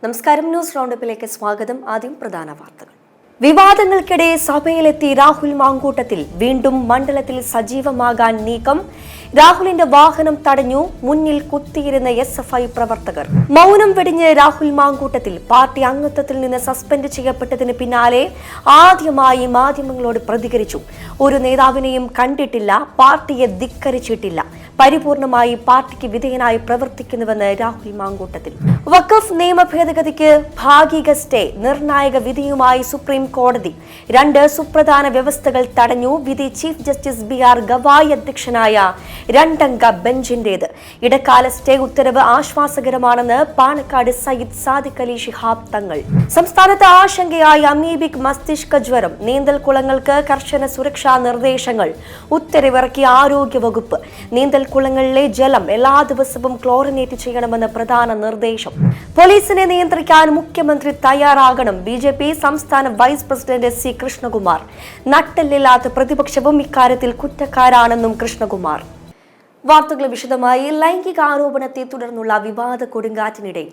നമസ്കാരം, ന്യൂസ് റൗണ്ടപ്പിലേക്ക് സ്വാഗതം. ആദ്യം പ്രധാന വാർത്തകൾ. വിവാദങ്ങൾക്കിടെ സഭയിലെത്തി രാഹുൽ മാങ്കൂട്ടത്തിൽ. വീണ്ടും മണ്ഡലത്തിൽ സജീവമാകാൻ നീക്കം. രാഹുലിന്റെ വാഹനം തടഞ്ഞു. മുന്നിൽ കുത്തിയിരുന്ന SFI പ്രവർത്തകർ. മൗനം വെടിഞ്ഞ് രാഹുൽ മാങ്കൂട്ടത്തിൽ. പാർട്ടി അംഗത്വത്തിൽ നിന്ന് സസ്പെൻഡ് ചെയ്യപ്പെട്ടതിന് പിന്നാലെ ആദ്യമായി മാധ്യമങ്ങളോട് പ്രതികരിച്ചു. ഒരു നേതാവിനെയും കണ്ടിട്ടില്ല, പാർട്ടിയെ ധിക്കരിച്ചിട്ടില്ല, പരിപൂർണമായി പാർട്ടിക്ക് വിധേയനായി പ്രവർത്തിക്കുന്നുവെന്ന് രാഹുൽ മാങ്കൂട്ടത്തിൽ. വഖഫ് നിയമ ഭേദഗതിക്ക് ഭാഗിക സ്റ്റേ. നിർണായക വിധിയുമായി സുപ്രീം കോടതി. 2 സുപ്രധാന വ്യവസ്ഥകൾ തടഞ്ഞു. വിധി ചീഫ് ജസ്റ്റിസ് BR ഗവായി അധ്യക്ഷനായ 2-അംഗ ബെഞ്ചിന്റേത്. ഇടക്കാല സ്റ്റേ ഉത്തരവ് ആശ്വാസകരമാണെന്ന് പാണക്കാട് സയ്യിദ് സാദിഖ് അലി ശിഹാബ് തങ്ങൾ. സംസ്ഥാനത്ത് ആശങ്കയായി അമീബിക് മസ്തിഷ്ക ജ്വരം. നീന്തൽക്കുളങ്ങൾക്ക് കർശന സുരക്ഷാ നിർദ്ദേശങ്ങൾ. ഉത്തരവിറക്കിയ ആരോഗ്യവകുപ്പ്. നീന്തൽക്കുളങ്ങളിലെ ജലം എല്ലാ ദിവസവും ക്ലോറിനേറ്റ് ചെയ്യണമെന്ന് പ്രധാന നിർദ്ദേശം. പോലീസിനെ നിയന്ത്രിക്കാൻ മുഖ്യമന്ത്രി തയ്യാറാകണം. BJP സംസ്ഥാന വൈസ് പ്രസിഡന്റ് C കൃഷ്ണകുമാർ. നട്ടെല്ലില്ലാത്ത പ്രതിപക്ഷവും ഇക്കാര്യത്തിൽ കുറ്റക്കാരാണെന്നും കൃഷ്ണകുമാർ. വാർത്തകൾ വിശദമായി. ലൈംഗിക ആരോപണത്തെ തുടർന്നുള്ള വിവാദ കൊടുങ്കാറ്റിനിടെ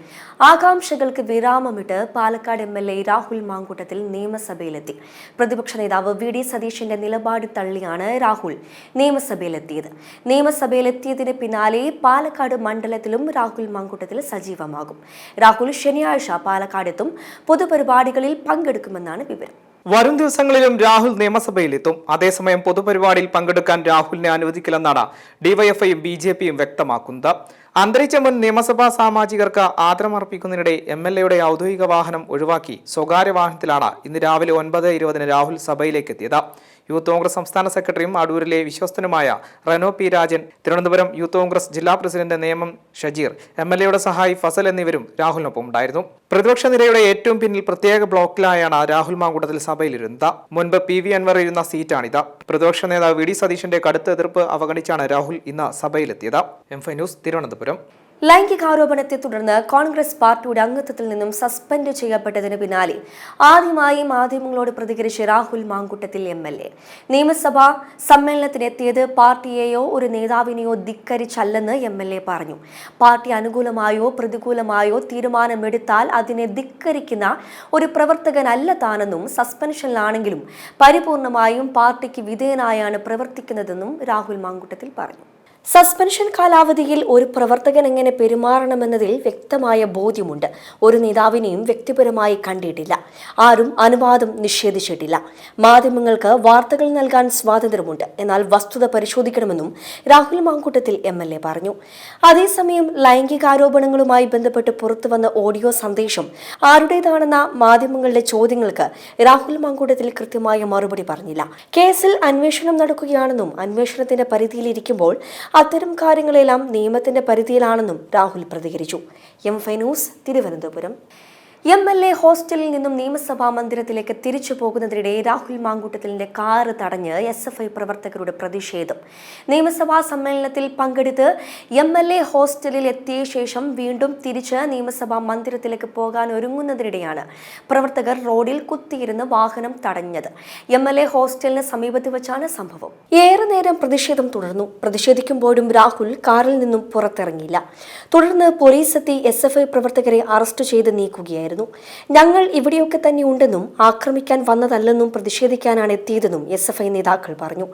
ആകാംക്ഷകൾക്ക് വിരാമമിട്ട് പാലക്കാട് MLA രാഹുൽ മാങ്കൂട്ടത്തിൽ നിയമസഭയിലെത്തി. പ്രതിപക്ഷ നേതാവ് VD സതീശന്റെ നിലപാട് തള്ളിയാണ് രാഹുൽ നിയമസഭയിലെത്തിയത്. നിയമസഭയിലെത്തിയതിന് പിന്നാലെ പാലക്കാട് മണ്ഡലത്തിലും രാഹുൽ മാങ്കൂട്ടത്തിൽ സജീവമാകും. രാഹുൽ ശനിയാഴ്ച പാലക്കാടെത്തും. പൊതുപരിപാടികളിൽ പങ്കെടുക്കുമെന്നാണ് വിവരം. വരും ദിവസങ്ങളിലും രാഹുൽ നിയമസഭയിലെത്തും. അതേസമയം പൊതുപരിപാടിയിൽ പങ്കെടുക്കാൻ രാഹുലിനെ അനുവദിക്കില്ലെന്നാണ് DYFIയും BJPയും വ്യക്തമാക്കുന്നത്. അന്തരിച്ച മുൻ നിയമസഭാ സാമാജികർക്ക് ആദരമർപ്പിക്കുന്നതിനിടെ MLAയുടെ ഔദ്യോഗിക വാഹനം ഒഴിവാക്കി സ്വകാര്യ വാഹനത്തിലാണ് ഇന്ന് രാവിലെ 9:20 രാഹുൽ സഭയിലേക്ക് എത്തിയത്. യൂത്ത് കോൺഗ്രസ് സംസ്ഥാന സെക്രട്ടറിയും അടൂരിലെ വിശ്വസ്തനുമായ റെനോ P രാജൻ, തിരുവനന്തപുരം യൂത്ത് കോൺഗ്രസ് ജില്ലാ പ്രസിഡന്റ് നേമം ഷജീർ, MLAയുടെ സഹായി ഫസൽ എന്നിവരും രാഹുലിനൊപ്പം ഉണ്ടായിരുന്നു. പ്രതിപക്ഷ നിരയുടെ ഏറ്റവും പിന്നിൽ പ്രത്യേക ബ്ലോക്കിലായാണ് രാഹുൽ മാങ്കൂട്ടത്തിൽ സഭയിലിരുന്നത്. മുൻപ് PV അൻവർ ഇരുന്ന സീറ്റാണിത്. പ്രതിപക്ഷ നേതാവ് VD സതീശന്റെ കടുത്ത എതിർപ്പ് അവഗണിച്ചാണ് രാഹുൽ ഇന്ന് സഭയിലെത്തിയത്. M5 news, Thiruvananthapuram. ലൈംഗികാരോപണത്തെ തുടർന്ന് കോൺഗ്രസ് പാർട്ടിയുടെ അംഗത്വത്തിൽ നിന്നും സസ്പെൻഡ് ചെയ്യപ്പെട്ടതിന് പിന്നാലെ ആദ്യമായി മാധ്യമങ്ങളോട് പ്രതികരിച്ച് രാഹുൽ മാങ്കൂട്ടത്തിൽ MLA. നിയമസഭാ സമ്മേളനത്തിനെത്തിയത് പാർട്ടിയെയോ ഒരു നേതാവിനെയോ ധിക്കരിച്ചല്ലെന്ന് MLA പറഞ്ഞു. പാർട്ടി അനുകൂലമായോ പ്രതികൂലമായോ തീരുമാനമെടുത്താൽ അതിനെ ധിക്കരിക്കുന്ന ഒരു പ്രവർത്തകനല്ല താനെന്നും സസ്പെൻഷനിലാണെങ്കിലും പരിപൂർണമായും പാർട്ടിക്ക് വിധേയനായാണ് പ്രവർത്തിക്കുന്നതെന്നും രാഹുൽ മാങ്കൂട്ടത്തിൽ പറഞ്ഞു. സസ്പെൻഷൻ കാലാവധിയിൽ ഒരു പ്രവർത്തകൻ എങ്ങനെ പെരുമാറണമെന്നതിൽ വ്യക്തമായ ബോധ്യമുണ്ട്. ഒരു നേതാവിനെയും വ്യക്തിപരമായി കണ്ടിട്ടില്ല. ആരും അനുവാദം നിഷേധിച്ചിട്ടില്ല. മാധ്യമങ്ങൾക്ക് വാർത്തകൾ നൽകാൻ സ്വാതന്ത്ര്യമുണ്ട്. എന്നാൽ വസ്തുത പരിശോധിക്കണമെന്നും രാഹുൽ മാങ്കൂട്ടത്തിൽ MLA പറഞ്ഞു. അതേസമയം ലൈംഗികാരോപണങ്ങളുമായി ബന്ധപ്പെട്ട് പുറത്തുവന്ന ഓഡിയോ സന്ദേശം ആരുടേതാണെന്ന മാധ്യമങ്ങളുടെ ചോദ്യങ്ങൾക്ക് രാഹുൽ മാങ്കൂട്ടത്തിൽ കൃത്യമായ മറുപടി പറഞ്ഞില്ല. കേസിൽ അന്വേഷണം നടക്കുകയാണെന്നും അന്വേഷണത്തിന്റെ പരിധിയിലിരിക്കുമ്പോൾ അത്തരം കാര്യങ്ങളെല്ലാം നിയമത്തിന്റെ പരിധിയിലാണെന്നും രാഹുൽ പ്രതികരിച്ചു. M5 news, Thiruvananthapuram. MLA ഹോസ്റ്റലിൽ നിന്നും നിയമസഭാ മന്ദിരത്തിലേക്ക് തിരിച്ചു പോകുന്നതിനിടെ രാഹുൽ മാങ്കൂട്ടത്തിലിന്റെ കാറ് തടഞ്ഞ് SFI പ്രവർത്തകരുടെ പ്രതിഷേധം. നിയമസഭാ സമ്മേളനത്തിൽ പങ്കെടുത്ത് MLA ഹോസ്റ്റലിൽ എത്തിയ ശേഷം വീണ്ടും തിരിച്ച് നിയമസഭാ മന്ദിരത്തിലേക്ക് പോകാൻ ഒരുങ്ങുന്നതിനിടെയാണ് പ്രവർത്തകർ റോഡിൽ കുത്തിയിരുന്ന് വാഹനം തടഞ്ഞത്. MLA ഹോസ്റ്റലിന് സമീപത്ത് വെച്ചാണ് സംഭവം. ഏറെ നേരം പ്രതിഷേധം തുടർന്നു. പ്രതിഷേധിക്കുമ്പോഴും രാഹുൽ കാറിൽ നിന്നും പുറത്തിറങ്ങിയില്ല. തുടർന്ന് പോലീസ് എത്തി SFI പ്രവർത്തകരെ അറസ്റ്റ് ചെയ്ത് നീക്കുകയായിരുന്നു. ഞങ്ങൾ ഇവിടെയൊക്കെ തന്നെ ഉണ്ടെന്നും ആക്രമിക്കാൻ വന്നതല്ലെന്നും പ്രതിഷേധിക്കാനാണ് എത്തിയതെന്നും SFI നേതാക്കൾ പറഞ്ഞു.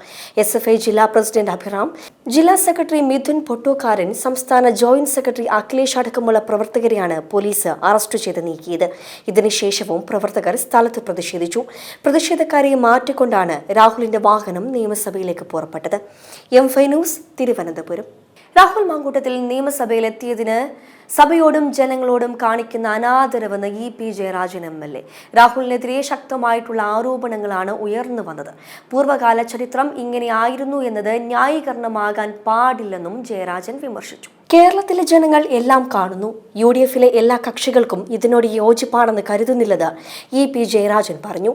SFI ജില്ലാ പ്രസിഡന്റ് അഭിറാം, ജില്ലാ സെക്രട്ടറി മിഥുൻ പൊട്ടോക്കാരൻ, സംസ്ഥാന ജോയിന്റ് സെക്രട്ടറി അഖിലേഷ് അടക്കമുള്ള പ്രവർത്തകരെയാണ് പോലീസ് അറസ്റ്റ് ചെയ്ത് നീക്കിയത്. ഇതിനുശേഷവും പ്രവർത്തകർ സ്ഥലത്ത് പ്രതിഷേധിച്ചു. പ്രതിഷേധക്കാരെ മാറ്റിക്കൊണ്ടാണ് രാഹുലിന്റെ വാഹനം നിയമസഭയിലേക്ക് പുറപ്പെട്ടത്. M5 news, Thiruvananthapuram. രാഹുൽ മാങ്കൂട്ടത്തിൽ നിയമസഭയിലെത്തിയതിന് സഭയോടും ജനങ്ങളോടും കാണിക്കുന്ന അനാദരവെന്ന് EP ജയരാജൻ MLA. രാഹുലിനെതിരെ ശക്തമായിട്ടുള്ള ആരോപണങ്ങളാണ് ഉയർന്നു വന്നത്. പൂർവ്വകാല ചരിത്രം ഇങ്ങനെയായിരുന്നു എന്നത് ന്യായീകരണമാകാൻ പാടില്ലെന്നും ജയരാജൻ വിമർശിച്ചു. കേരളത്തിലെ ജനങ്ങൾ എല്ലാം കാണുന്നു. UDFിലെ എല്ലാ കക്ഷികൾക്കും ഇതിനോട് യോജിപ്പാണെന്ന് കരുതുന്നില്ലെന്ന് EP ജയരാജൻ പറഞ്ഞു.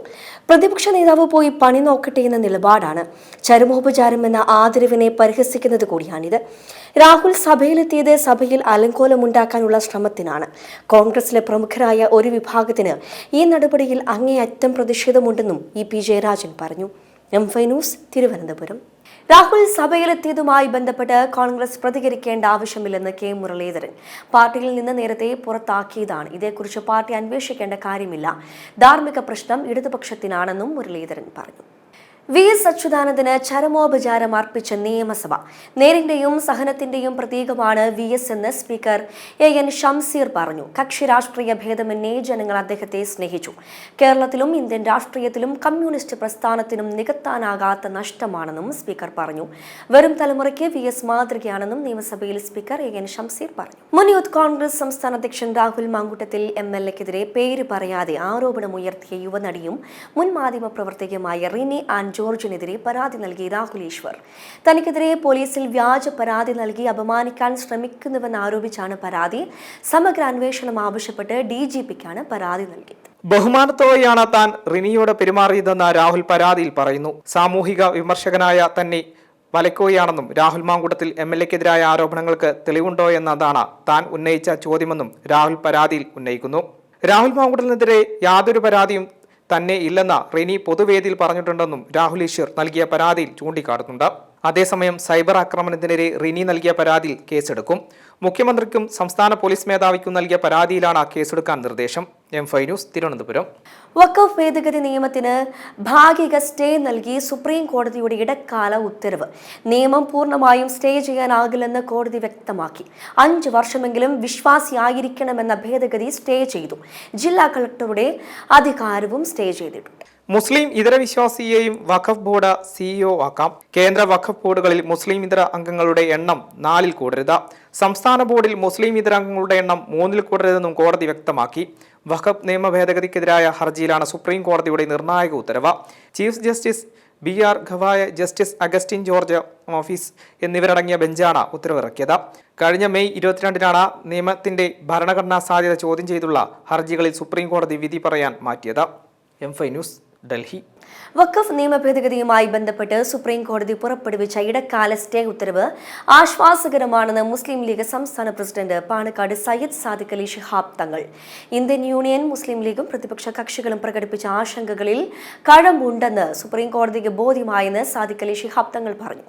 പ്രതിപക്ഷ നേതാവ് പോയി പണി നോക്കട്ടെ എന്ന നിലപാടാണ്. ചരമോപചാരം എന്ന ആദരവിനെ പരിഹസിക്കുന്നത് കൂടിയാണിത്. രാഹുൽ സഭയിലെത്തിയത് സഭയിൽ അലങ്കോലമുണ്ടാക്കാനുള്ള ശ്രമത്തിനാണ്. കോൺഗ്രസിലെ പ്രമുഖരായ ഒരു വിഭാഗത്തിന് ഈ നടപടിയിൽ അങ്ങേയറ്റം പ്രതിഷേധമുണ്ടെന്നും EP ജയരാജൻ പറഞ്ഞു. M5 news Thiruvananthapuram. രാഹുൽ സഭയിലെത്തിയതുമായി ബന്ധപ്പെട്ട് കോൺഗ്രസ് പ്രതികരിക്കേണ്ട ആവശ്യമില്ലെന്ന് കെ മുരളീധരൻ. പാർട്ടിയിൽ നിന്ന് നേരത്തെ പുറത്താക്കിയതാണ്. ഇതേക്കുറിച്ച് പാർട്ടി അന്വേഷിക്കേണ്ട കാര്യമില്ല. ധാർമ്മിക പ്രശ്നം ഇടതുപക്ഷത്തിനാണെന്നും മുരളീധരൻ പറഞ്ഞു. V.S. അച്യുതാനന്ദന് ചരമോപചാരം അർപ്പിച്ച നിയമസഭ. നേരിന്റെയും സഹനത്തിന്റെയും പ്രതീകമാണ് V.S. എന്ന് സ്പീക്കർ A.N. ഷംസീർ പറഞ്ഞു. കക്ഷി രാഷ്ട്രീയ ഭേദമന്യേ ജനങ്ങൾ അദ്ദേഹത്തെ സ്നേഹിച്ചു. കേരളത്തിലും ഇന്ത്യൻ രാഷ്ട്രീയത്തിലും കമ്മ്യൂണിസ്റ്റ് പ്രസ്ഥാനത്തിനും നികത്താനാകാത്ത നഷ്ടമാണെന്നും സ്പീക്കർ പറഞ്ഞു. വരും തലമുറയ്ക്ക് V.S. മാതൃകയാണെന്നും നിയമസഭയിൽ സ്പീക്കർ A.N. ഷംസീർ പറഞ്ഞു. മുൻ യൂത്ത് കോൺഗ്രസ് സംസ്ഥാന അധ്യക്ഷൻ രാഹുൽ മാങ്കുട്ടത്തിൽ MLA-ക്കെതിരെ പേര് പറയാതെ ആരോപണമുയർത്തിയ യുവനടിയും മുൻ മാധ്യമ പ്രവർത്തകയുമായ റിനി ആൻഡ് ജോർജിനെതിരെ പരാതി നൽകി രാഹുൽ ഈശ്വർ. തനിക്കെതിരെ പോലീസിൽ വ്യാജ പരാതി നൽകി അപമാനിക്കാൻ ശ്രമിക്കുന്നുവെന്ന് ആരോപിച്ചാണ് പരാതി. സമഗ്ര അന്വേഷണം ആവശ്യപ്പെട്ട് DGPക്കാണ് പരാതി നൽകിയത്. ബഹുമാനത്തോടെയാണ് താൻ റിനിയോട് പെരുമാറിയതെന്ന് രാഹുൽ പരാതിയിൽ പറയുന്നു. സാമൂഹിക വിമർശകനായ തന്നെ വലയ്ക്കുകയാണെന്നും രാഹുൽ മാങ്കുട്ടത്തിൽ MLA-ക്കെതിരായ ആരോപണങ്ങൾക്ക് തെളിവുണ്ടോ എന്നതാണ് താൻ ഉന്നയിച്ച ചോദ്യമെന്നും രാഹുൽ പരാതിയിൽ ഉന്നയിക്കുന്നു. രാഹുൽ മാങ്കുട്ടലിനെതിരെ യാതൊരു പരാതിയും തന്നെ ഇല്ലെന്ന റിനി പൊതുവേദിയിൽ പറഞ്ഞിട്ടുണ്ടെന്നും രാഹുൽ ഈശ്വർ നൽകിയ പരാതിയിൽ ചൂണ്ടിക്കാട്ടുന്നുണ്ട്. അതേസമയം സൈബർ ആക്രമണത്തിനെതിരെ റിനി നൽകിയ പരാതിയിൽ കേസെടുക്കും. മുഖ്യമന്ത്രിക്കും സംസ്ഥാന പോലീസ് മേധാവിക്കും നൽകിയ പരാതിയിലാണ് കേസെടുക്കാൻ നിർദ്ദേശം. M5 news Thiruvananthapuram. വഖഫ് ഭേദഗതി നിയമത്തിന് ഭാഗിക സ്റ്റേ നൽകി സുപ്രീം കോടതിയുടെ ഇടക്കാല ഉത്തരവ്. നിയമം പൂർണ്ണമായും സ്റ്റേ ചെയ്യാനാകില്ലെന്ന് കോടതി വ്യക്തമാക്കി. 5 വർഷമെങ്കിലും വിശ്വാസിയായിരിക്കണമെന്ന ഭേദഗതി സ്റ്റേ ചെയ്തു. ജില്ലാ കളക്ടറുടെ അധികാരവും സ്റ്റേ ചെയ്തിട്ടുണ്ട്. മുസ്ലിം ഇതര വിശ്വാസിയെയും വഖഫ് ബോർഡ് CEO ആക്കാം. കേന്ദ്ര വഖഫ് ബോർഡുകളിൽ മുസ്ലിം ഇതര അംഗങ്ങളുടെ എണ്ണം 4-ൽ കൂടരുത്. സംസ്ഥാന ബോർഡിൽ മുസ്ലിം ഇതര അംഗങ്ങളുടെ എണ്ണം 3-ൽ കൂടരുതെന്നും കോടതി വ്യക്തമാക്കി. വഖഫ് നിയമ ഭേദഗതിക്കെതിരായ ഹർജിയിലാണ് സുപ്രീം കോടതിയുടെ നിർണായക ഉത്തരവ്. Chief justice BR Gavai, justice Augustine George office എന്നിവരടങ്ങിയ ബെഞ്ചാണ് ഉത്തരവിറക്കിയത്. കഴിഞ്ഞ മെയ് 22-നാണ് നിയമത്തിന്റെ ഭരണഘടനാ സാധ്യത ചോദ്യം ചെയ്തുള്ള ഹർജികളിൽ സുപ്രീം കോടതി വിധി പറയാൻ മാറ്റിയത്. M5 news Delhi. വഖഫ് നിയമ ഭേദഗതിയുമായി ബന്ധപ്പെട്ട് സുപ്രീം കോടതി പുറപ്പെടുവിച്ച ഇടക്കാല സ്റ്റേ ഉത്തരവ് ആശ്വാസകരമാണെന്ന് മുസ്ലിം ലീഗ് സംസ്ഥാന president Panakkad Sayyid Sadiq Ali Shihab Thangal. Indian union മുസ്ലിം ലീഗും പ്രതിപക്ഷ കക്ഷികളും പ്രകടിപ്പിച്ച ആശങ്കകളിൽ കഴമ്പുണ്ടെന്ന് സുപ്രീം കോടതിക്ക് ബോധ്യമായെന്ന് സാദിഖ് അലി ശിഹാബ് തങ്ങൾ പറഞ്ഞു.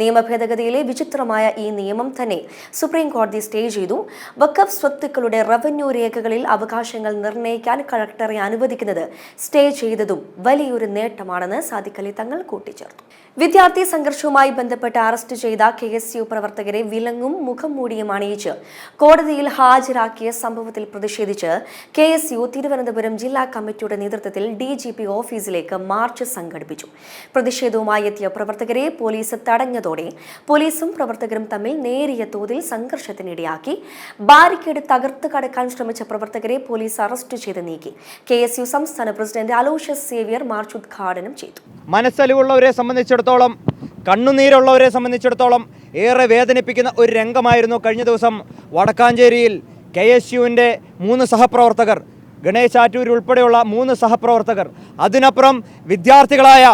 നിയമ ഭേദഗതിയിലെ വിചിത്രമായ ഈ നിയമം തന്നെ സുപ്രീം കോടതി സ്റ്റേ ചെയ്തു. വഖഫ് സ്വത്തുക്കളുടെ റവന്യൂ രേഖകളിൽ അവകാശങ്ങൾ നിർണ്ണയിക്കാൻ കളക്ടറെ അനുവദിക്കുന്നത് സ്റ്റേ ചെയ്തതും വലിയൊരു നേട്ടമാണെന്ന് സാദിഖ് അലി തങ്ങൾ കൂട്ടിച്ചേർത്തു. വിദ്യാർത്ഥി സംഘർഷവുമായി ബന്ധപ്പെട്ട് അറസ്റ്റ് ചെയ്ത KSU പ്രവർത്തകരെ വിലങ്ങും മുഖം മൂടിയും അണിയിച്ച് കോടതിയിൽ ഹാജരാക്കിയ സംഭവത്തിൽ പ്രതിഷേധിച്ച് KSU തിരുവനന്തപുരം ജില്ലാ കമ്മിറ്റിയുടെ നേതൃത്വത്തിൽ DGP ഓഫീസിലേക്ക് മാർച്ച് സംഘടിപ്പിച്ചു. പ്രതിഷേധവുമായി എത്തിയ പ്രവർത്തകരെ പോലീസ് തടഞ്ഞതോടെ പോലീസും പ്രവർത്തകരും തമ്മിൽ നേരിയ തോതിൽ സംഘർഷത്തിനിടയാക്കി. ബാരിക്കേഡ് തകർത്ത് കടക്കാൻ ശ്രമിച്ച പ്രവർത്തകരെ പോലീസ് അറസ്റ്റ് ചെയ്ത് നീക്കി. KSU സംസ്ഥാന പ്രസിഡന്റ് അലോഷ്യസ് സേവ്യർ മാർച്ച് ഉദ്ഘാടനം ചെയ്തു. മനസ്സലിവുള്ളവരെ സംബന്ധിച്ചിടത്തോളം, കണ്ണുനീരുള്ളവരെ സംബന്ധിച്ചിടത്തോളം ഏറെ വേദനിപ്പിക്കുന്ന ഒരു രംഗമായിരുന്നു കഴിഞ്ഞ ദിവസം വടക്കാഞ്ചേരിയിൽ KSUവിൻ്റെ 3 സഹപ്രവർത്തകർ, ഗണേശ് ആറ്റൂർ ഉൾപ്പെടെയുള്ള 3 സഹപ്രവർത്തകർ, അതിനപ്പുറം വിദ്യാർത്ഥികളായ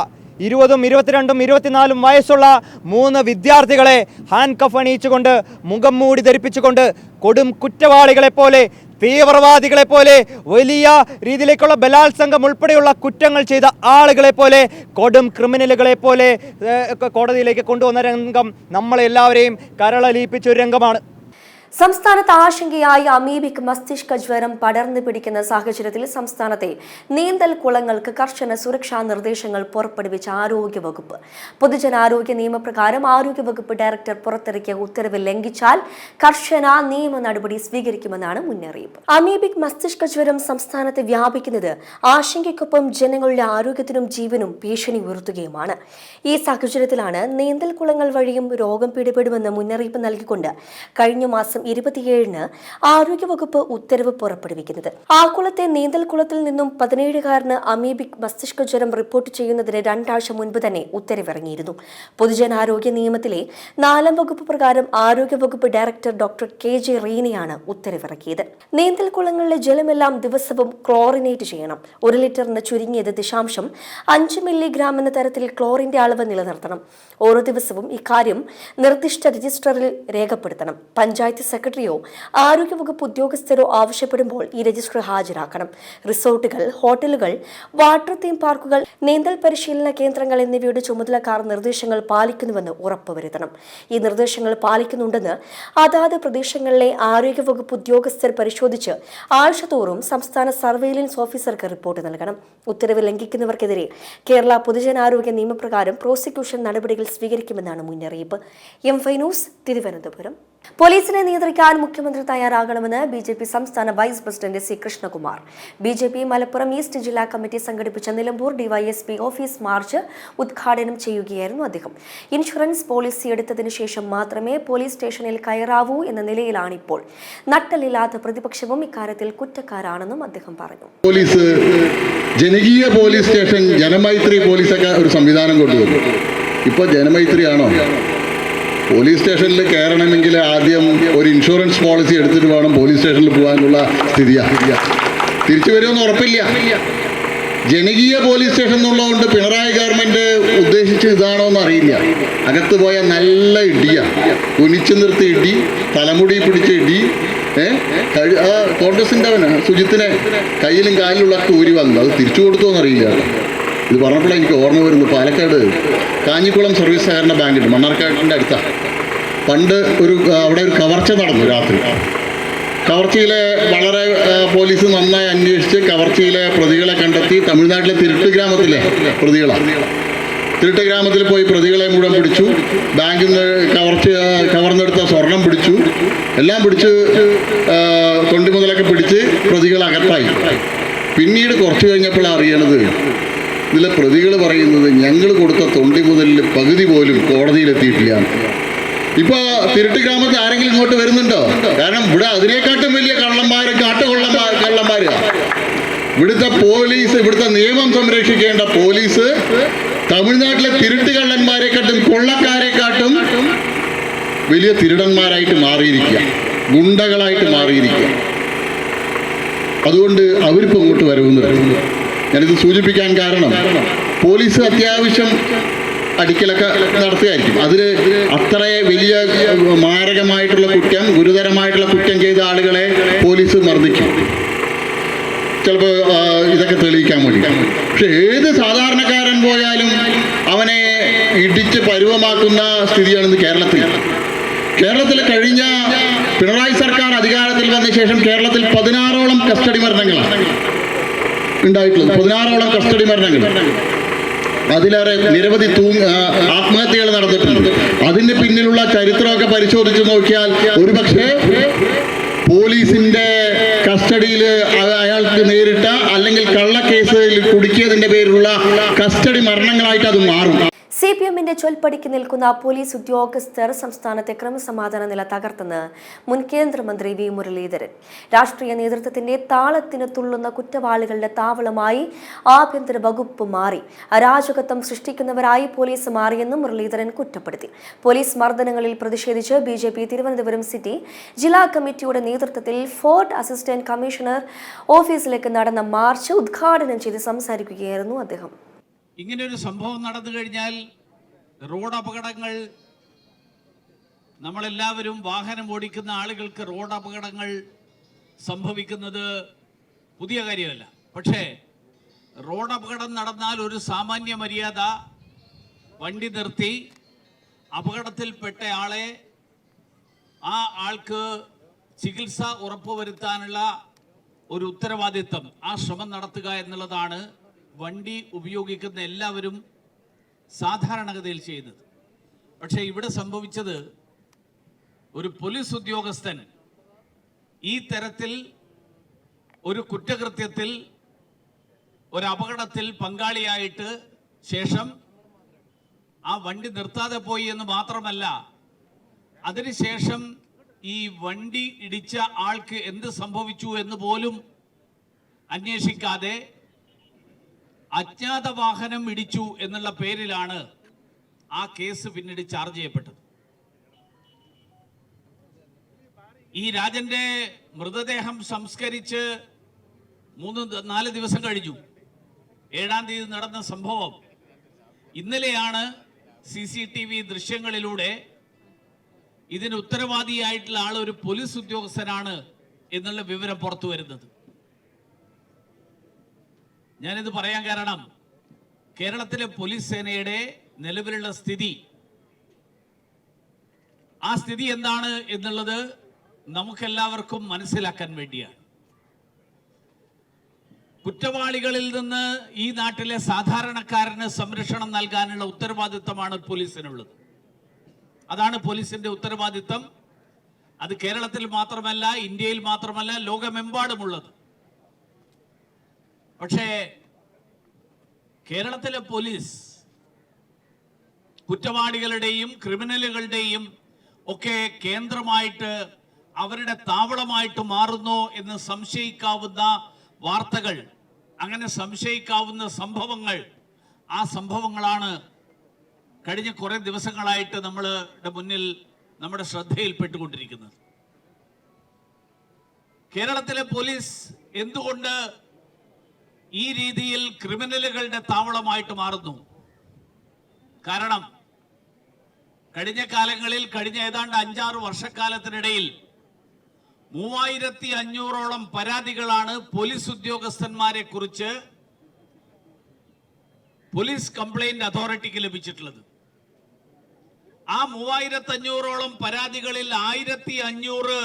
20, 22, 24 വയസ്സുള്ള 3 വിദ്യാർത്ഥികളെ ഹാൻഡ് കഫ് അണിയിച്ചുകൊണ്ട് മുഖം മൂടി ധരിപ്പിച്ചുകൊണ്ട് കൊടും കുറ്റവാളികളെ പോലെ, തീവ്രവാദികളെ പോലെ, വലിയ രീതിയിലേക്കുള്ള ബലാത്സംഗം ഉൾപ്പെടെയുള്ള കുറ്റങ്ങൾ ചെയ്ത ആളുകളെ പോലെ, കൊടും ക്രിമിനലുകളെ പോലെ കോടതിയിലേക്ക് കൊണ്ടുവന്ന രംഗം നമ്മളെല്ലാവരെയും കരളലിയിപ്പിച്ച ഒരു രംഗമാണ്. സംസ്ഥാനത്ത് ആശങ്കയായി അമീബിക് മസ്തിഷ്ക ജ്വരം പടർന്നു പിടിക്കുന്ന സാഹചര്യത്തിൽ സംസ്ഥാനത്തെ നീന്തൽ കുളങ്ങൾക്ക് കർശന സുരക്ഷാ നിർദ്ദേശങ്ങൾ പുറപ്പെടുവിച്ച ആരോഗ്യവകുപ്പ്. പൊതുജനാരോഗ്യ നിയമപ്രകാരം ആരോഗ്യവകുപ്പ് ഡയറക്ടർ പുറത്തിറക്കിയ ഉത്തരവ് ലംഘിച്ചാൽ കർശന നിയമ നടപടി സ്വീകരിക്കുമെന്നാണ് മുന്നറിയിപ്പ്. അമീബിക് മസ്തിഷ്ക ജ്വരം സംസ്ഥാനത്ത് വ്യാപിക്കുന്നത് ആശങ്കയ്ക്കൊപ്പം ജനങ്ങളുടെ ആരോഗ്യത്തിനും ജീവനും ഭീഷണി ഉയർത്തുകയുമാണ്. ഈ സാഹചര്യത്തിലാണ് നീന്തൽ കുളങ്ങൾ വഴിയും രോഗം പിടിപെടുമെന്ന് മുന്നറിയിപ്പ് നൽകിക്കൊണ്ട് കഴിഞ്ഞ മാസം 27-ന് ആരോഗ്യവകുപ്പ് ഉത്തരവ് പുറപ്പെടുവിക്കുന്നത്. ആക്കുളത്തെ നീന്തൽക്കുളത്തിൽ നിന്നും 17-കാരന് അമീബിക് മസ്തിഷ്ക ജ്വരം റിപ്പോർട്ട് ചെയ്യുന്നതിന് 2 ആഴ്ച മുൻപ് തന്നെ ഉത്തരവിറങ്ങിയിരുന്നു. പൊതുജനാരോഗ്യ നിയമത്തിലെ 4-ാം വകുപ്പ് പ്രകാരം ആരോഗ്യവകുപ്പ് ഡയറക്ടർ ഡോക്ടർ KJ റീനയാണ് ഉത്തരവിറക്കിയത്. നീന്തൽക്കുളങ്ങളിലെ ജലമെല്ലാം ദിവസവും ക്ലോറിനേറ്റ് ചെയ്യണം. 1 ലിറ്ററിന് ചുരുങ്ങിയത് 0.5 മില്ലിഗ്രാം എന്ന തരത്തിൽ ക്ലോറിന്റെ അളവ് നിലനിർത്തണം. ഓരോ ദിവസവും ഇക്കാര്യം നിർദ്ദിഷ്ട രജിസ്റ്ററിൽ രേഖപ്പെടുത്തണം. പഞ്ചായത്ത് സെക്രട്ടറിയോ ആരോഗ്യവകുപ്പ് ഉദ്യോഗസ്ഥരോ ആവശ്യപ്പെടുമ്പോൾ ഈ രജിസ്റ്റർ ഹാജരാക്കണം. റിസോർട്ടുകൾ, ഹോട്ടലുകൾ, വാട്ടർ തീം പാർക്കുകൾ, നീന്തൽ പരിശീലന കേന്ദ്രങ്ങൾ എന്നിവയുടെ ചുമതലക്കാർ നിർദ്ദേശങ്ങൾ പാലിക്കുന്നുവെന്ന് ഉറപ്പുവരുത്തണം. ഈ നിർദ്ദേശങ്ങൾ പാലിക്കുന്നുണ്ടെന്ന് അതാത് പ്രദേശങ്ങളിലെ ആരോഗ്യവകുപ്പ് ഉദ്യോഗസ്ഥർ പരിശോധിച്ച് ആഴ്ചതോറും സംസ്ഥാന സർവൈലൻസ് ഓഫീസർക്ക് റിപ്പോർട്ട് നൽകണം. ഉത്തരവ് ലംഘിക്കുന്നവർക്കെതിരെ കേരള പൊതുജനാരോഗ്യ നിയമപ്രകാരം പ്രോസിക്യൂഷൻ നടപടികൾ സ്വീകരിക്കുമെന്നാണ് മുന്നറിയിപ്പ്. M five news, Thiruvananthapuram. പോലീസിനെ നിയന്ത്രിക്കാൻ മുഖ്യമന്ത്രി തയ്യാറാകണമെന്ന് BJP സംസ്ഥാന vice president C Krishnakumar. BJP Malappuram east ജില്ലാ കമ്മിറ്റി സംഘടിപ്പിച്ച നിലമ്പൂർ DYSP ഓഫീസ് മാർച്ച് ഉദ്ഘാടനം ചെയ്യുകയായിരുന്നു അദ്ദേഹം. ഇൻഷുറൻസ് പോളിസി എടുത്തതിനു ശേഷം മാത്രമേ പോലീസ് സ്റ്റേഷനിൽ കയറാവൂ എന്ന നിലയിലാണിപ്പോൾ. നട്ടലില്ലാത്ത പ്രതിപക്ഷവും ഇക്കാര്യത്തിൽ കുറ്റക്കാരാണെന്നും അദ്ദേഹം പറഞ്ഞു. പോലീസ് ജനകീയ പോലീസ് സ്റ്റേഷൻ, ജനമൈത്രി പോലീസൊക്കെ ഒരു സംവിധാനം കൊണ്ടുവന്നു. ഇപ്പോൾ ജനമൈത്രിയാണോ? പോലീസ് സ്റ്റേഷനിൽ കയറണമെങ്കിൽ ആദ്യം ഒരു ഇൻഷുറൻസ് പോളിസി എടുത്തിട്ട് വേണം പോലീസ് സ്റ്റേഷനിൽ പോകാനുള്ള സ്ഥിതിയാണ്. തിരിച്ചു വരുമെന്ന് ഉറപ്പില്ല. ജനകീയ പോലീസ് സ്റ്റേഷൻ എന്നുള്ളതുകൊണ്ട് പിണറായി ഗവൺമെൻറ് ഉദ്ദേശിച്ച് ഇതാണോ എന്ന് അറിയില്ല. അകത്ത് പോയാൽ നല്ല ഇടിയ, കുനിച്ചു നിർത്തി ഇടി, തലമുടി പിടിച്ച് ഇടി. കോൺഗ്രസിൻ്റെ സുജിത്തിനെ കയ്യിലും കാലിലുള്ള ഊരി വന്നത് അത് തിരിച്ചു കൊടുത്തോന്നറിയില്ല. ഇത് പറഞ്ഞപ്പോഴാണ് എനിക്ക് ഓർമ്മ വരുന്നത്. പാലക്കാട് കാഞ്ഞിക്കുളം സർവീസ് സഹകരണ ബാങ്കുണ്ട്, മണ്ണാർക്കാടിൻ്റെ അടുത്താണ്. പണ്ട് അവിടെ ഒരു കവർച്ച നടന്നു രാത്രി. കവർച്ചയിലെ വളരെ പോലീസ് നന്നായി അന്വേഷിച്ച് കവർച്ചയിലെ പ്രതികളെ കണ്ടെത്തി. തമിഴ്നാട്ടിലെ തിരുട്ട് ഗ്രാമത്തിലെ പ്രതികളാണ്. തിരുട്ട് ഗ്രാമത്തിൽ പോയി പ്രതികളെ മുഴുവൻ പിടിച്ചു. ബാങ്കിൽ നിന്ന് കവർന്നെടുത്ത സ്വർണം പിടിച്ചു. എല്ലാം പിടിച്ച് തൊണ്ടി മുതലൊക്കെ പിടിച്ച് പ്രതികൾ അകത്തായി. പിന്നീട് കുറച്ച് കഴിഞ്ഞപ്പോൾ അറിയണത് ഇതിലെ പ്രതികൾ പറയുന്നത് ഞങ്ങൾ കൊടുത്ത തൊണ്ടി മുതലിൽ പകുതി പോലും കോടതിയിലെത്തിയിട്ടില്ല. ഇപ്പോൾ തിരുട്ട് ഗ്രാമത്തിൽ ആരെങ്കിലും ഇങ്ങോട്ട് വരുന്നുണ്ടോ? കാരണം ഇവിടെ അതിനെക്കാട്ടും വലിയ കള്ളന്മാരാണ്. ഇവിടുത്തെ പോലീസ്, ഇവിടുത്തെ നിയമം സംരക്ഷിക്കേണ്ട പോലീസ് തമിഴ്നാട്ടിലെ തിരുട്ട് കള്ളന്മാരെക്കാട്ടും കൊള്ളക്കാരെക്കാട്ടും വലിയ തിരുടന്മാരായിട്ട് മാറിയിരിക്കുക, ഗുണ്ടകളായിട്ട് മാറിയിരിക്കുക. അതുകൊണ്ട് അവരിപ്പോൾ ഇങ്ങോട്ട് വരുമെന്ന് ഞാനിത് സൂചിപ്പിക്കാൻ കാരണം, പോലീസ് അത്യാവശ്യം അടിക്കലൊക്കെ നടത്തുകയായിരിക്കും. അതിൽ അത്ര വലിയ മാരകമായിട്ടുള്ള കുറ്റം, ഗുരുതരമായിട്ടുള്ള കുറ്റം ചെയ്ത ആളുകളെ പോലീസ് മർദ്ദിക്കും, ചിലപ്പോൾ ഇതൊക്കെ തെളിയിക്കാൻ വേണ്ടി. പക്ഷെ ഏത് സാധാരണക്കാരൻ പോയാലും അവനെ ഇടിച്ച് പരുവമാക്കുന്ന സ്ഥിതിയാണിന്ന് കേരളത്തിൽ. കേരളത്തിൽ കഴിഞ്ഞ പിണറായി സർക്കാർ അധികാരത്തിൽ വന്ന ശേഷം കേരളത്തിൽ 16ഓളം കസ്റ്റഡി മരണങ്ങളാണ് ഉണ്ടായിട്ടുള്ളത്. 16ഓളം കസ്റ്റഡി മരണങ്ങൾ. അതിലേറെ നിരവധി ആത്മഹത്യകൾ നടന്നിട്ടുണ്ട്. അതിന് പിന്നിലുള്ള ചരിത്രമൊക്കെ പരിശോധിച്ച് നോക്കിയാൽ ഒരുപക്ഷെ പോലീസിന്റെ കസ്റ്റഡിയിൽ അയാൾക്ക് നേരിട്ട അല്ലെങ്കിൽ കള്ളക്കേസിൽ കുടുക്കിയതിന്റെ പേരിലുള്ള കസ്റ്റഡി മരണങ്ങളായിട്ട് അത് മാറും. CPMന്റെ ചൊൽപ്പടിക്ക് നിൽക്കുന്ന പോലീസ് ഉദ്യോഗസ്ഥർ സംസ്ഥാനത്തെ ക്രമസമാധാന നില തകർത്തെന്ന് മുൻ കേന്ദ്രമന്ത്രി വി മുരളീധരൻ. രാഷ്ട്രീയ നേതൃത്വത്തിന്റെ താളത്തിന് തുള്ളുന്ന കുറ്റവാളികളുടെ താവളമായി ആഭ്യന്തര വകുപ്പ് മാറി, അരാജകത്വം സൃഷ്ടിക്കുന്നവരായി പോലീസ് മാറിയെന്നും മുരളീധരൻ കുറ്റപ്പെടുത്തി. പോലീസ് മർദ്ദനങ്ങളിൽ പ്രതിഷേധിച്ച് BJP തിരുവനന്തപുരം സിറ്റി ജില്ലാ കമ്മിറ്റിയുടെ നേതൃത്വത്തിൽ ഫോർട്ട് അസിസ്റ്റന്റ് കമ്മീഷണർ ഓഫീസിലേക്ക് നടന്ന മാർച്ച് ഉദ്ഘാടനം ചെയ്ത് സംസാരിക്കുകയായിരുന്നു അദ്ദേഹം. ഇങ്ങനെയൊരു സംഭവം നടന്നു കഴിഞ്ഞാൽ റോഡ് അപകടങ്ങൾ, നമ്മളെല്ലാവരും വാഹനം ഓടിക്കുന്ന ആളുകൾക്ക് റോഡ് അപകടങ്ങൾ സംഭവിക്കുന്നത് പുതിയ കാര്യമല്ല. പക്ഷേ റോഡ് അപകടം നടന്നാൽ ഒരു സാമാന്യ മര്യാദ, വണ്ടി നിർത്തി അപകടത്തിൽപ്പെട്ട ആളെ, ആ ആൾക്ക് ചികിത്സ ഉറപ്പുവരുത്താനുള്ള ഒരു ഉത്തരവാദിത്വം, ആ ശ്രമം നടത്തുക എന്നുള്ളതാണ് വണ്ടി ഉപയോഗിക്കുന്ന എല്ലാവരും സാധാരണഗതിയിൽ ചെയ്യുന്നത്. പക്ഷേ ഇവിടെ സംഭവിച്ചത്, ഒരു പോലീസ് ഉദ്യോഗസ്ഥൻ ഈ തരത്തിൽ ഒരു കുറ്റകൃത്യത്തിൽ, ഒരു അപകടത്തിൽ പങ്കാളിയായിട്ട് ശേഷം ആ വണ്ടി നിർത്താതെ പോയി എന്ന് മാത്രമല്ല, അതിനുശേഷം ഈ വണ്ടി ഇടിച്ച ആൾക്ക് എന്ത് സംഭവിച്ചു എന്ന് പോലും അന്വേഷിക്കാതെ അജ്ഞാത വാഹനം ഇടിച്ചു എന്നുള്ള പേരിലാണ് ആ കേസ് പിന്നീട് ചാർജ് ചെയ്യപ്പെട്ടത്. ഈ രാജന്റെ മൃതദേഹം സംസ്കരിച്ച് 3-4 ദിവസം കഴിഞ്ഞു. 7-ാം തീയതി നടന്ന സംഭവം ഇന്നലെയാണ് CCTV ദൃശ്യങ്ങളിലൂടെ ഇതിന് ഉത്തരവാദിയായിട്ടുള്ള ആൾ ഒരു പോലീസ് ഉദ്യോഗസ്ഥനാണ് എന്നുള്ള വിവരം പുറത്തു വരുന്നത്. ഞാനിത് പറയാൻ കാരണം കേരളത്തിലെ പോലീസ് സേനയുടെ നിലവിലുള്ള സ്ഥിതി, ആ സ്ഥിതി എന്താണ് എന്നുള്ളത് നമുക്കെല്ലാവർക്കും മനസ്സിലാക്കാൻ വേണ്ടിയാണ്. കുറ്റവാളികളിൽ നിന്ന് ഈ നാട്ടിലെ സാധാരണക്കാരന് സംരക്ഷണം നൽകാനുള്ള ഉത്തരവാദിത്തമാണ് പോലീസിനുള്ളത്. അതാണ് പോലീസിന്റെ ഉത്തരവാദിത്തം. അത് കേരളത്തിൽ മാത്രമല്ല, ഇന്ത്യയിൽ മാത്രമല്ല, ലോകമെമ്പാടുമുള്ളത്. പക്ഷേ കേരളത്തിലെ പോലീസ് കുറ്റവാളികളുടെയും ക്രിമിനലുകളുടെയും ഒക്കെ കേന്ദ്രമായിട്ട്, അവരുടെ താവളമായിട്ട് മാറുന്നു എന്ന് സംശയിക്കാവുന്ന വാർത്തകൾ, അങ്ങനെ സംശയിക്കാവുന്ന സംഭവങ്ങൾ, ആ സംഭവങ്ങളാണ് കഴിഞ്ഞ കുറെ ദിവസങ്ങളായിട്ട് നമ്മളുടെ മുന്നിൽ, നമ്മുടെ ശ്രദ്ധയിൽപ്പെട്ടുകൊണ്ടിരിക്കുന്നത്. കേരളത്തിലെ പോലീസ് എന്തുകൊണ്ട് ഈ രീതിയിൽ ക്രിമിനലുകളുടെ താവളമായിട്ട് മാറുന്നു? കാരണം കഴിഞ്ഞ കാലങ്ങളിൽ, കഴിഞ്ഞ ഏതാണ്ട് 5-6 വർഷക്കാലത്തിനിടയിൽ 3500ഓളം പരാതികളാണ് പോലീസ് ഉദ്യോഗസ്ഥന്മാരെ കുറിച്ച് പോലീസ് കംപ്ലൈന്റ് അതോറിറ്റിക്ക് ലഭിച്ചിട്ടുള്ളത്. ആ 3500ഓളം പരാതികളിൽ 1500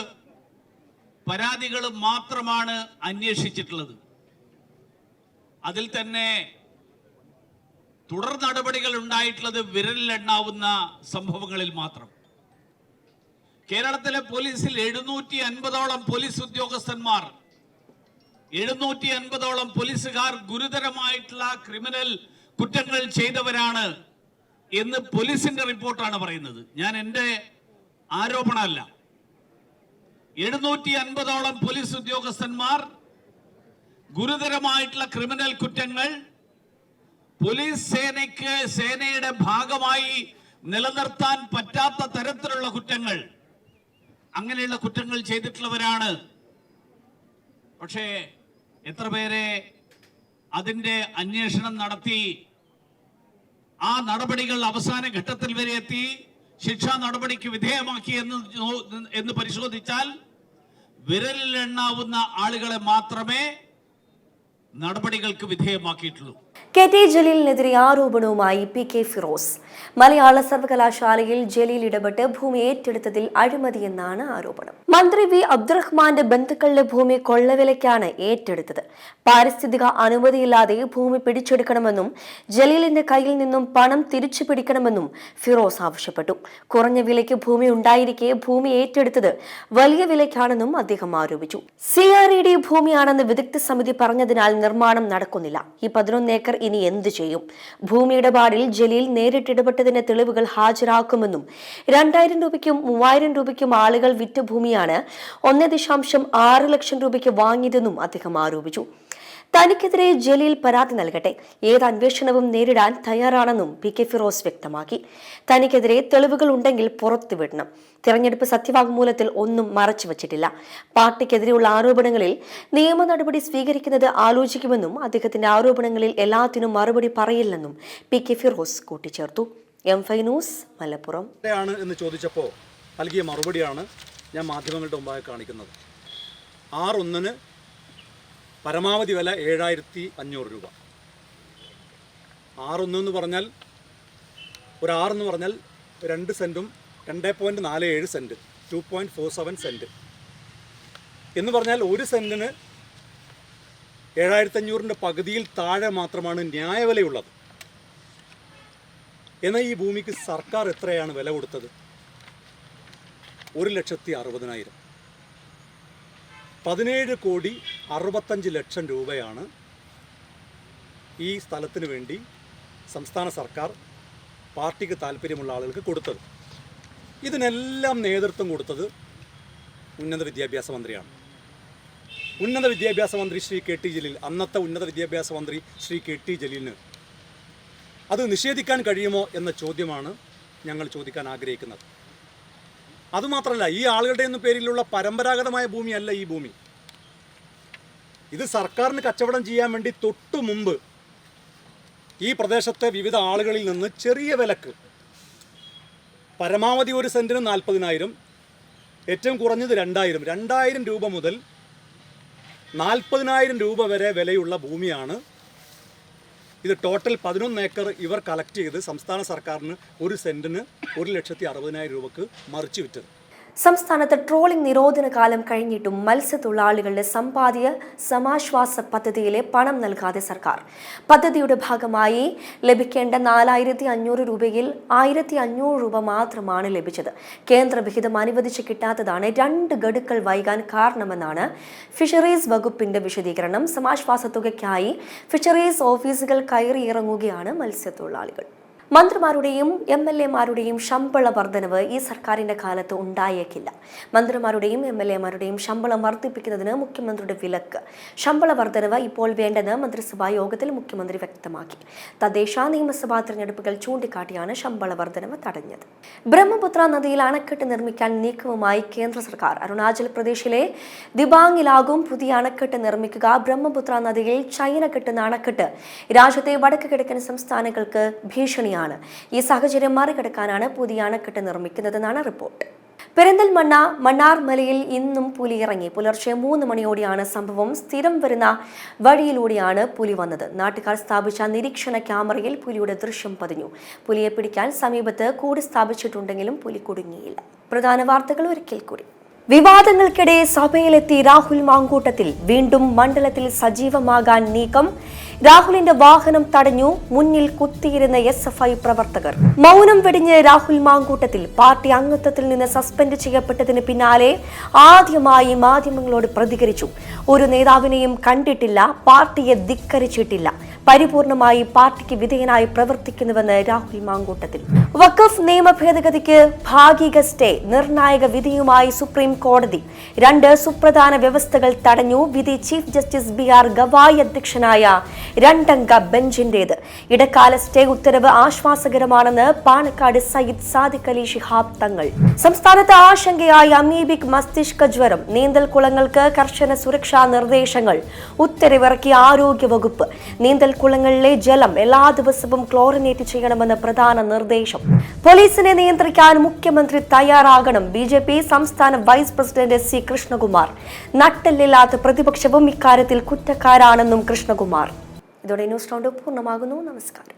പരാതികൾ മാത്രമാണ് അന്വേഷിച്ചിട്ടുള്ളത്. അതിൽ തന്നെ തുടർ നടപടികൾ ഉണ്ടായിട്ടുള്ളത് വിരലിലെണ്ണാവുന്ന സംഭവങ്ങളിൽ മാത്രം. കേരളത്തിലെ പോലീസിൽ 750ഓളം പോലീസ് ഉദ്യോഗസ്ഥന്മാർ, 750ഓളം പോലീസുകാർ ഗുരുതരമായിട്ടുള്ള ക്രിമിനൽ കുറ്റങ്ങൾ ചെയ്തവരാണ് എന്ന് പോലീസിന്റെ റിപ്പോർട്ടാണ് പറയുന്നത്. ഞാൻ എൻ്റെ ആരോപണമല്ല. 750ഓളം പോലീസ് ഉദ്യോഗസ്ഥന്മാർ ഗുരുതരമായിട്ടുള്ള ക്രിമിനൽ കുറ്റങ്ങൾ, പോലീസ് സേനയുടെ ഭാഗമായി നിലനിർത്താൻ പറ്റാത്ത തരത്തിലുള്ള കുറ്റങ്ങൾ, അങ്ങനെയുള്ള കുറ്റങ്ങൾ ചെയ്തിട്ടുള്ളവരാണ്. പക്ഷേ എത്ര പേരെ അതിന്റെ അന്വേഷണം നടത്തി, ആ നടപടികൾ അവസാന ഘട്ടത്തിൽ വരെ എത്തി, ശിക്ഷാ നടപടിക്ക് വിധേയമാക്കി എന്ന് പരിശോധിച്ചാൽ വിരലിലെണ്ണാവുന്ന ആളുകളെ മാത്രമേ നടപടികൾക്ക് വിധേയമാക്കിയിട്ടുള്ളൂ. കെ.ടി. ജലീലിനെതിരെ ആരോപണവുമായി പി.കെ. ഫിറോസ്. മലയാള സർവകലാശാലയിൽ ജലീൽ ഇടപെട്ട് ഭൂമി ഏറ്റെടുത്തതിൽ അഴിമതിയെന്നാണ് ആരോപണം. മന്ത്രി വി. അബ്ദുറഹ്മാന്റെ ബന്ധുക്കളുടെ ഭൂമി കൊള്ളവിലയ്ക്കാണ് ഏറ്റെടുത്തത്. പാരിസ്ഥിതിക അനുമതിയില്ലാതെ ഭൂമി പിടിച്ചെടുക്കണമെന്നും ജലീലിന്റെ കയ്യിൽ നിന്നും പണം തിരിച്ചു പിടിക്കണമെന്നും ഫിറോസ് ആവശ്യപ്പെട്ടു. കുറഞ്ഞ വിലയ്ക്ക് ഭൂമി ഉണ്ടായിരിക്കെ ഭൂമി ഏറ്റെടുത്തത് വലിയ വിലയ്ക്കാണെന്നും അദ്ദേഹം ആരോപിച്ചു. CRED ഭൂമിയാണെന്ന് വിദഗ്ധ സമിതി പറഞ്ഞതിനാൽ നിർമ്മാണം നടക്കുന്നില്ല. ഈ 11 ഏക്കർ ഇനി എന്തു ചെയ്യും? ഭൂമി ഇടപാടിൽ ജലീൽ നേരിട്ടിടപെട്ടതിന്റെ തെളിവുകൾ ഹാജരാക്കുമെന്നും 2000 രൂപയ്ക്കും 3000 രൂപയ്ക്കും ആളുകൾ വിറ്റ ഭൂമിയാണ് 1.6 ലക്ഷം രൂപയ്ക്ക് വാങ്ങിയതെന്നും അദ്ദേഹം ആരോപിച്ചു. തനിക്കെതിരെ ജലീൽ പരാതി നൽകട്ടെ, ഏത് അന്വേഷണവും നേരിടാൻ തയ്യാറാണെന്നും പി.കെ. ഫിറോസ് വ്യക്തമാക്കി. തനിക്കെതിരെ തെളിവുകൾ ഉണ്ടെങ്കിൽ പുറത്തുവിടണം. തിരഞ്ഞെടുപ്പ് സത്യവാങ്മൂലത്തിൽ ഒന്നും മറച്ചുവച്ചിട്ടില്ല. പാർട്ടിക്കെതിരെയുള്ള ആരോപണങ്ങളിൽ നിയമ നടപടി സ്വീകരിക്കുന്നത് ആലോചിക്കുമെന്നും അദ്ദേഹത്തിന്റെ ആരോപണങ്ങളിൽ എല്ലാത്തിനും മറുപടി പറയില്ലെന്നും പി.കെ. ഫിറോസ് കൂട്ടിച്ചേർത്തു. M5 news, Malappuram. എന്ന് ചോദിച്ചപ്പോൾ നൽകിയ മറുപടിയാണ് ഞാൻ മാധ്യമങ്ങളുടെ മുമ്പായി കാണിക്കുന്നത്. 6-1 പരമാവധി വില 7500 രൂപ. 6-1 എന്ന് പറഞ്ഞാൽ, ഒരു 6 എന്ന് പറഞ്ഞാൽ 2 സെൻറ്റും 2.47 സെൻറ്റ്, 2.47 സെൻറ്റ് എന്ന് പറഞ്ഞാൽ 1 സെൻറ്റിന് 7500ൻ്റെ പകുതിയിൽ താഴെ മാത്രമാണ് ന്യായവിലയുള്ളത്. എന്നാൽ ഈ ഭൂമിക്ക് സർക്കാർ എത്രയാണ് വില കൊടുത്തത്? 1,60,000. 17,65,00,000 രൂപയാണ് ഈ സ്ഥലത്തിന് വേണ്ടി സംസ്ഥാന സർക്കാർ പാർട്ടിക്ക് താല്പര്യമുള്ള ആളുകൾക്ക് കൊടുത്തത്. ഇതിനെല്ലാം നേതൃത്വം കൊടുത്തത് ഉന്നത വിദ്യാഭ്യാസ മന്ത്രിയാണ്. ഉന്നത വിദ്യാഭ്യാസ മന്ത്രി ശ്രീ കെ.ടി. ജലീൽ, അന്നത്തെ ഉന്നത വിദ്യാഭ്യാസ മന്ത്രി ശ്രീ കെ.ടി. ജലീലിന് അത് നിഷേധിക്കാൻ കഴിയുമോ എന്ന ചോദ്യമാണ് ഞങ്ങൾ ചോദിക്കാൻ ആഗ്രഹിക്കുന്നത്. അതുമാത്രമല്ല, ഈ ആളുകളുടെ ഒന്നും പേരിലുള്ള പരമ്പരാഗതമായ ഭൂമിയല്ല ഈ ഭൂമി. ഇത് സർക്കാരിന് കച്ചവടം ചെയ്യാൻ വേണ്ടി തൊട്ടു മുമ്പ് ഈ പ്രദേശത്തെ വിവിധ ആളുകളിൽ നിന്ന് ചെറിയ വിലക്ക് പരമാവധി ഒരു സെൻറ്റിന് 40,000, ഏറ്റവും കുറഞ്ഞത് 2,000. 2,000 രൂപ മുതൽ 40,000 രൂപ വരെ വിലയുള്ള ഭൂമിയാണ്. ഇത് ടോട്ടൽ 11 ഏക്കർ ഇവർ കളക്ട് ചെയ്ത് സംസ്ഥാന സർക്കാരിന് ഒരു സെൻറ്റിന് 1,60,000 രൂപക്ക് മറിച്ചു വിറ്റത്. സംസ്ഥാനത്ത് ട്രോളിംഗ് നിരോധന കാലം കഴിഞ്ഞിട്ടും മത്സ്യത്തൊഴിലാളികളുടെ സമ്പാദ്യ സമാശ്വാസ പദ്ധതിയിലെ പണം നൽകാതെ സർക്കാർ. പദ്ധതിയുടെ ഭാഗമായി ലഭിക്കേണ്ട 4,500 രൂപയിൽ 1,500 രൂപ മാത്രമാണ് ലഭിച്ചത്. കേന്ദ്ര വിഹിതം അനുവദിച്ച് കിട്ടാത്തതാണ് 2 ഗഡുക്കൾ വൈകാൻ കാരണമെന്നാണ് ഫിഷറീസ് വകുപ്പിന്റെ വിശദീകരണം. സമാശ്വാസ തുകയ്ക്കായി ഫിഷറീസ് ഓഫീസുകൾ കയറിയിറങ്ങുകയാണ് മത്സ്യത്തൊഴിലാളികൾ. മന്ത്രിമാരുടെയും MLA-മാരുടെയും ശമ്പള വർധനവ് ഈ സർക്കാരിന്റെ കാലത്ത് ഉണ്ടായേക്കില്ല. മന്ത്രിമാരുടെയും MLA-മാരുടെയും ശമ്പളം വർദ്ധിപ്പിക്കുന്നതിന് മുഖ്യമന്ത്രിയുടെ വിലക്ക്. ശമ്പള വർധനവ് ഇപ്പോൾ വേണ്ടെന്ന് മന്ത്രിസഭാ യോഗത്തിൽ മുഖ്യമന്ത്രി വ്യക്തമാക്കി. തദ്ദേശ നിയമസഭാ തെരഞ്ഞെടുപ്പുകൾ ചൂണ്ടിക്കാട്ടിയാണ് ശമ്പള വർധനവ് തടഞ്ഞത്. ബ്രഹ്മപുത്ര നദിയിൽ അണക്കെട്ട് നിർമ്മിക്കാൻ നീക്കവുമായി കേന്ദ്ര സർക്കാർ. അരുണാചൽ പ്രദേശിലെ ദിബാങ്ങിലാകും പുതിയ അണക്കെട്ട് നിർമ്മിക്കുക. ബ്രഹ്മപുത്ര നദിയിൽ ചൈന കെട്ടുന്ന അണക്കെട്ട് രാജ്യത്തെ വടക്ക് കിഴക്കൻ സംസ്ഥാനങ്ങൾക്ക് ഭീഷണിയാണ്. ഈ സാഹചര്യം മറികടക്കാനാണ് പുതിയ അണക്കെട്ട് നിർമ്മിക്കുന്നതെന്നാണ് റിപ്പോർട്ട്. പെരിന്തൽമണ്ണ മണ്ണാർമലയിൽ ഇന്നും പുലി ഇറങ്ങി. പുലർച്ചെ 3 മണിയോടെയാണ് സംഭവം. സ്ഥിരം വരുന്ന വഴിയിലൂടെയാണ് പുലി വന്നത്. നാട്ടുകാർ സ്ഥാപിച്ച നിരീക്ഷണ ക്യാമറയിൽ പുലിയുടെ ദൃശ്യം പതിഞ്ഞു. പുലിയെ പിടിക്കാൻ സമീപത്ത് കൂടി സ്ഥാപിച്ചിട്ടുണ്ടെങ്കിലും പുലി കുടുങ്ങിയില്ല. പ്രധാന വാർത്തകൾ ഒരിക്കൽ കൂടി. വിവാദങ്ങൾക്കിടെ സഭയിലെത്തി രാഹുൽ മാങ്കൂട്ടത്തിൽ. വീണ്ടും മണ്ഡലത്തിൽ സജീവമാകാൻ നീക്കം. രാഹുലിന്റെ വാഹനം തടഞ്ഞു. മുന്നിൽ കുത്തിയിരുന്ന SFI പ്രവർത്തകർ. മൗനം വെടിഞ്ഞ് രാഹുൽ മാങ്കൂട്ടത്തിൽ. പാർട്ടി അംഗത്വത്തിൽ നിന്ന് സസ്പെൻഡ് ചെയ്യപ്പെട്ടതിന് പിന്നാലെ ആദ്യമായി മാധ്യമങ്ങളോട് പ്രതികരിച്ചു. ഒരു നേതാവിനെയും കണ്ടിട്ടില്ല, പാർട്ടിയെ ധിക്കരിച്ചിട്ടില്ല, പരിപൂർണമായി പാർട്ടിക്ക് വിധേയനായി പ്രവർത്തിക്കുന്നുവെന്ന് രാഹുൽ മാങ്കൂട്ടത്തിൽ. വഖഫ് നിയമ ഭേദഗതിക്ക് ഭാഗിക സ്റ്റേ. നിർണായക വിധിയുമായി സുപ്രീം കോടതി. 2 സുപ്രധാന വ്യവസ്ഥകൾ തടഞ്ഞു. വിധി ചീഫ് ജസ്റ്റിസ് BR ഗവായി അധ്യക്ഷനായ 2-അംഗ ബെഞ്ചിന്റേത്. ഇടക്കാല സ്റ്റേ ഉത്തരവ് ആശ്വാസകരമാണെന്ന് പാണക്കാട് സയ്യിദ് സാദിഖ് അലി ശിഹാബ് തങ്ങൾ. സംസ്ഥാനത്ത് ആശങ്കയായി അമീബിക് മസ്തിഷ്ക ജ്വരം. നീന്തൽക്കുളങ്ങൾക്ക് കർശന സുരക്ഷാ നിർദ്ദേശങ്ങൾ. ഉത്തരവിറക്കിയ ആരോഗ്യവകുപ്പ്. നീന്തൽക്കുളങ്ങളിലെ ജലം എല്ലാ ദിവസവും ക്ലോറിനേറ്റ് ചെയ്യണമെന്ന് പ്രധാന നിർദ്ദേശം. പോലീസിനെ നിയന്ത്രിക്കാൻ മുഖ്യമന്ത്രി തയ്യാറാകണം. BJP സംസ്ഥാന വൈസ് പ്രസിഡന്റ് C കൃഷ്ണകുമാർ. നട്ടെല്ലില്ലാത്ത പ്രതിപക്ഷവും ഇക്കാര്യത്തിൽ കുറ്റക്കാരാണെന്നും കൃഷ്ണകുമാർ. ഇതോടെ ന്യൂസ് റൗണ്ട് പൂർണ്ണമാകുന്നു. നമസ്കാരം.